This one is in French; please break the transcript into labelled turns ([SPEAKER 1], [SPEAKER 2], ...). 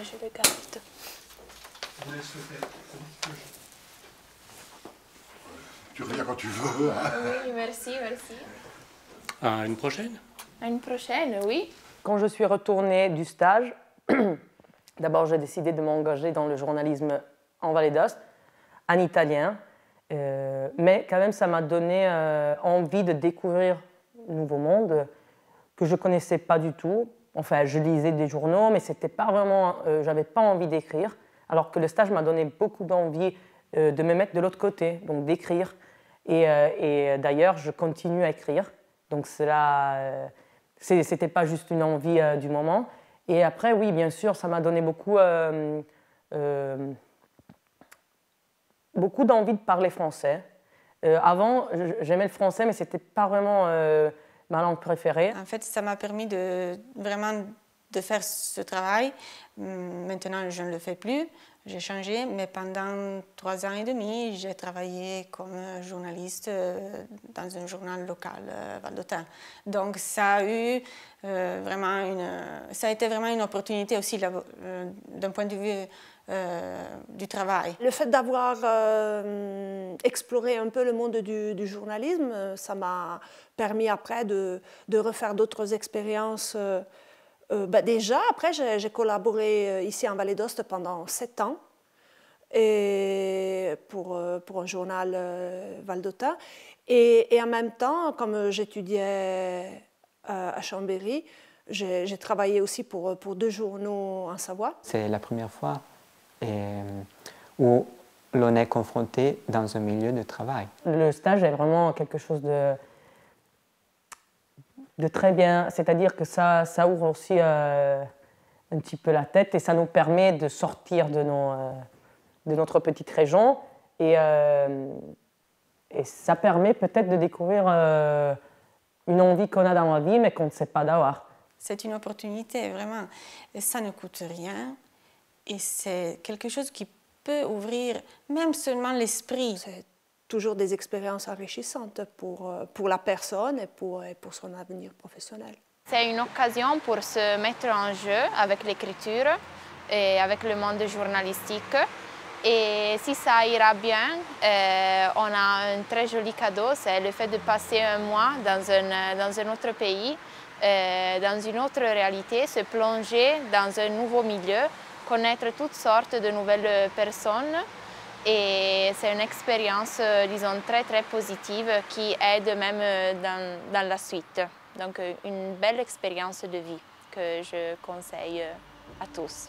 [SPEAKER 1] je le garde.
[SPEAKER 2] Vous laissez tu reviens quand tu veux. Hein.
[SPEAKER 1] Oui, merci, merci.
[SPEAKER 3] À une prochaine.
[SPEAKER 1] À une prochaine, oui.
[SPEAKER 4] Quand je suis retournée du stage, d'abord j'ai décidé de m'engager dans le journalisme en Vallée d'Aoste, en italien. Mais quand même, ça m'a donné envie de découvrir un nouveau monde que je ne connaissais pas du tout. Enfin, je lisais des journaux, mais c'était pas vraiment, j'avais pas envie d'écrire. Alors que le stage m'a donné beaucoup d'envie de me mettre de l'autre côté, donc d'écrire. Et d'ailleurs, je continue à écrire. Donc cela, c'était pas juste une envie du moment. Et après, oui, bien sûr, ça m'a donné beaucoup d'envie de parler français. Avant, j'aimais le français, mais c'était pas vraiment ma langue préférée.
[SPEAKER 5] En fait, ça m'a permis vraiment de faire ce travail. Maintenant, je ne le fais plus, j'ai changé, mais pendant 3 ans et demi, j'ai travaillé comme journaliste dans un journal local valdôtain. Donc, ça a été vraiment une opportunité aussi d'un point de vue du travail.
[SPEAKER 6] Le fait d'avoir exploré un peu le monde du journalisme, ça m'a permis après de refaire d'autres expériences. Déjà, après, j'ai collaboré ici en Vallée d'Aoste pendant 7 ans et pour un journal valdôtain. Et en même temps, comme j'étudiais à Chambéry, j'ai travaillé aussi pour 2 journaux en Savoie.
[SPEAKER 7] C'est la première fois où l'on est confronté dans un milieu de travail.
[SPEAKER 4] Le stage est vraiment quelque chose de très bien, c'est-à-dire que ça ouvre aussi un petit peu la tête et ça nous permet de sortir de notre petite région et ça permet peut-être de découvrir une envie qu'on a dans la vie mais qu'on ne sait pas d'avoir.
[SPEAKER 5] C'est une opportunité, vraiment. Et ça ne coûte rien et c'est quelque chose qui peut ouvrir même seulement l'esprit.
[SPEAKER 6] C'est toujours des expériences enrichissantes pour la personne et pour son avenir professionnel.
[SPEAKER 1] C'est une occasion pour se mettre en jeu avec l'écriture et avec le monde journalistique. Et si ça ira bien, on a un très joli cadeau, c'est le fait de passer un mois dans un autre pays, dans une autre réalité, se plonger dans un nouveau milieu, connaître toutes sortes de nouvelles personnes. Et c'est une expérience, disons, très très positive qui aide même dans la suite. Donc une belle expérience de vie que je conseille à tous.